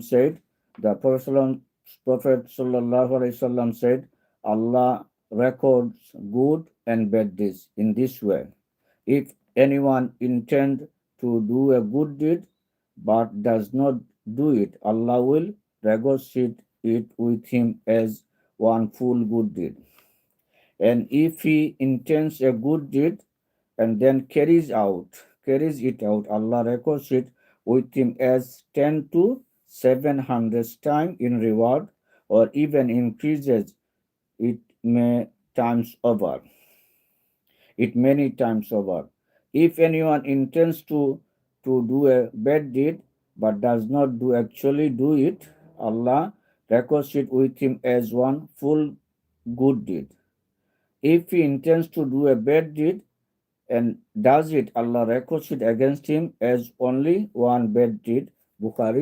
said, Prophet said, Allah records good and bad deeds in this way. If anyone intends to do a good deed but does not do it, Allah will regard it with him as one full good deed. And if he intends a good deed and then carries it out, Allah records it with him as 10 to 700 times in reward, or even increases it may times over it many times over. If anyone intends to do a bad deed but does not actually do it, Allah records it with him as one full good deed. If he intends to do a bad deed and does it, Allah records it against him as only one bad deed. Bukhari